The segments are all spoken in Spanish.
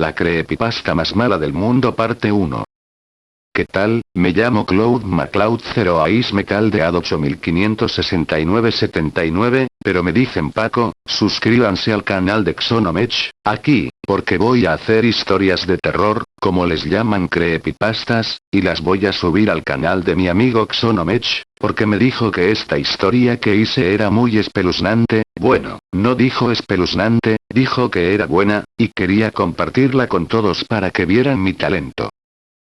La creepypasta más mala del mundo parte 1. ¿Qué tal? Me llamo Cloud MacLeod 0 me caldeado 856979, pero me dicen Paco. Suscríbanse al canal de Xonomech, aquí, porque voy a hacer historias de terror, como les llaman creepypastas, y las voy a subir al canal de mi amigo Xonomech, porque me dijo que esta historia que hice era muy espeluznante. Bueno, no dijo espeluznante, dijo que era buena, y quería compartirla con todos para que vieran mi talento.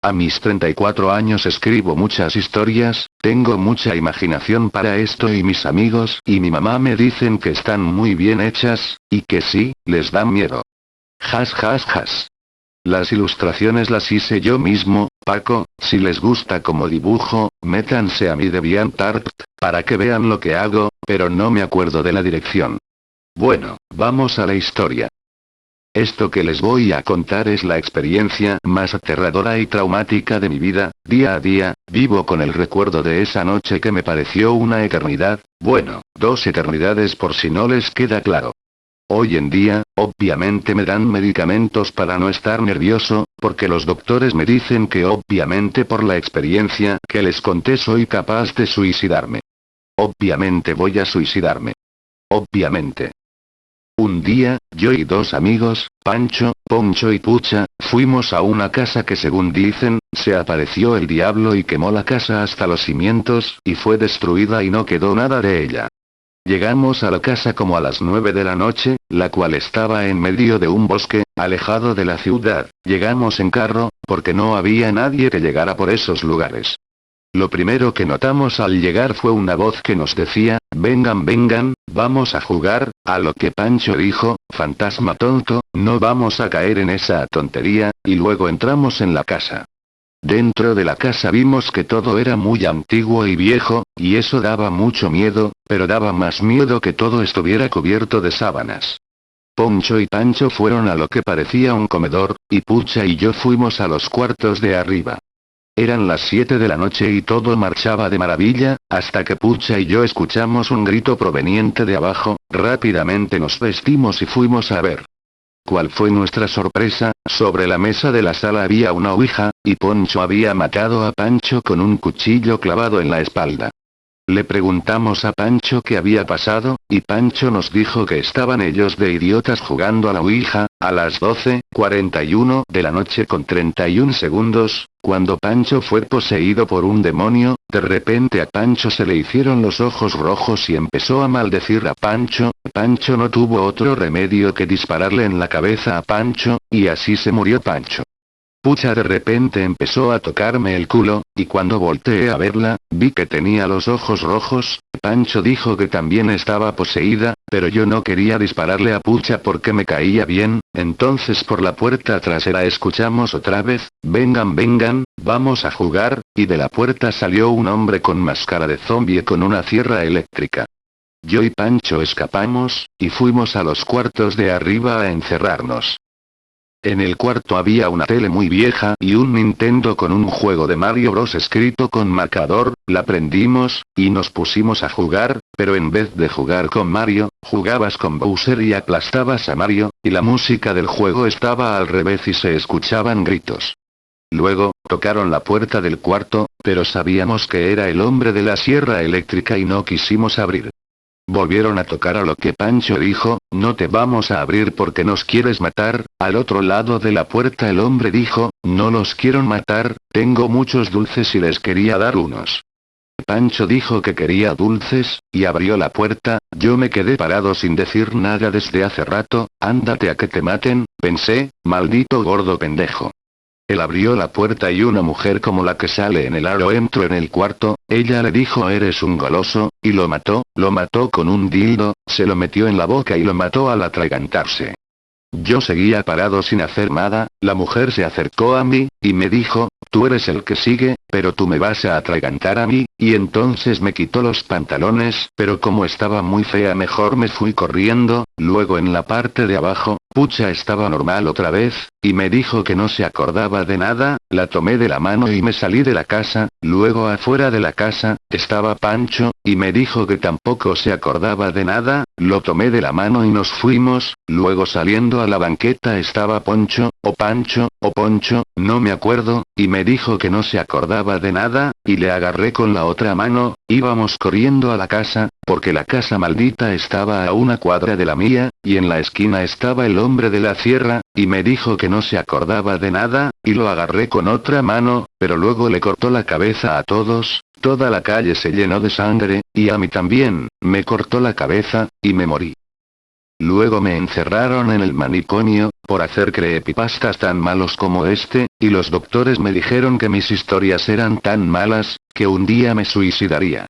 A mis 34 años escribo muchas historias, tengo mucha imaginación para esto y mis amigos y mi mamá me dicen que están muy bien hechas, y que sí, les dan miedo. Jas jas jas. Las ilustraciones las hice yo mismo, Paco. Si les gusta como dibujo, métanse a mi DeviantArt, para que vean lo que hago, pero no me acuerdo de la dirección. Bueno, vamos a la historia. Esto que les voy a contar es la experiencia más aterradora y traumática de mi vida. Día a día, vivo con el recuerdo de esa noche que me pareció una eternidad, bueno, 2 eternidades por si no les queda claro. Hoy en día, obviamente me dan medicamentos para no estar nervioso, porque los doctores me dicen que obviamente por la experiencia que les conté soy capaz de suicidarme. Obviamente voy a suicidarme. Obviamente. Un día, yo y 2 amigos, Pancho, Poncho y Pucha, fuimos a una casa que según dicen, se apareció el diablo y quemó la casa hasta los cimientos, y fue destruida y no quedó nada de ella. Llegamos a la casa como a las 9 de la noche, la cual estaba en medio de un bosque, alejado de la ciudad. Llegamos en carro, porque no había nadie que llegara por esos lugares. Lo primero que notamos al llegar fue una voz que nos decía, vengan vengan, vamos a jugar, a lo que Pancho dijo, fantasma tonto, no vamos a caer en esa tontería, y luego entramos en la casa. Dentro de la casa vimos que todo era muy antiguo y viejo, y eso daba mucho miedo, pero daba más miedo que todo estuviera cubierto de sábanas. Poncho y Pancho fueron a lo que parecía un comedor, y Pucha y yo fuimos a los cuartos de arriba. Eran las 7 de la noche y todo marchaba de maravilla, hasta que Pucha y yo escuchamos un grito proveniente de abajo. Rápidamente nos vestimos y fuimos a ver. ¿Cuál fue nuestra sorpresa? Sobre la mesa de la sala había una ouija, y Poncho había matado a Pancho con un cuchillo clavado en la espalda. Le preguntamos a Pancho qué había pasado, y Pancho nos dijo que estaban ellos de idiotas jugando a la ouija, a las 12:41 de la noche con 31 segundos, cuando Pancho fue poseído por un demonio. De repente a Pancho se le hicieron los ojos rojos y empezó a maldecir a Pancho. Pancho no tuvo otro remedio que dispararle en la cabeza a Pancho, y así se murió Pancho. Pucha de repente empezó a tocarme el culo, y cuando volteé a verla, vi que tenía los ojos rojos. Pancho dijo que también estaba poseída, pero yo no quería dispararle a Pucha porque me caía bien. Entonces por la puerta trasera escuchamos otra vez, vengan vengan, vamos a jugar, y de la puerta salió un hombre con máscara de zombie con una sierra eléctrica. Yo y Pancho escapamos, y fuimos a los cuartos de arriba a encerrarnos. En el cuarto había una tele muy vieja y un Nintendo con un juego de Mario Bros escrito con marcador. La prendimos, y nos pusimos a jugar, pero en vez de jugar con Mario, jugabas con Bowser y aplastabas a Mario, y la música del juego estaba al revés y se escuchaban gritos. Luego, tocaron la puerta del cuarto, pero sabíamos que era el hombre de la sierra eléctrica y no quisimos abrir. Volvieron a tocar a lo que Pancho dijo, no te vamos a abrir porque nos quieres matar. Al otro lado de la puerta el hombre dijo, no los quiero matar, tengo muchos dulces y les quería dar unos. Pancho dijo que quería dulces, y abrió la puerta. Yo me quedé parado sin decir nada desde hace rato. Ándate a que te maten, pensé, maldito gordo pendejo. Él abrió la puerta y una mujer como la que sale en el aro entró en el cuarto. Ella le dijo eres un goloso, y lo mató con un dildo, se lo metió en la boca y lo mató al atragantarse. Yo seguía parado sin hacer nada. La mujer se acercó a mí, y me dijo, tú eres el que sigue, pero tú me vas a atragantar a mí, y entonces me quitó los pantalones, pero como estaba muy fea mejor me fui corriendo. Luego en la parte de abajo, Pucha estaba normal otra vez, y me dijo que no se acordaba de nada, la tomé de la mano y me salí de la casa, luego afuera de la casa, estaba Pancho, y me dijo que tampoco se acordaba de nada, lo tomé de la mano y nos fuimos, luego saliendo a la banqueta estaba Poncho, o Pancho, o Poncho, no me acuerdo, y me dijo que no se acordaba de nada, y le agarré con la otra mano, íbamos corriendo a la casa, porque la casa maldita estaba a una cuadra de la mía, y en la esquina estaba el hombre de la sierra, y me dijo que no se acordaba de nada, y lo agarré con otra mano, pero luego le cortó la cabeza a todos, toda la calle se llenó de sangre, y a mí también, me cortó la cabeza, y me morí. Luego me encerraron en el manicomio, por hacer creepypastas tan malos como este, y los doctores me dijeron que mis historias eran tan malas, que un día me suicidaría.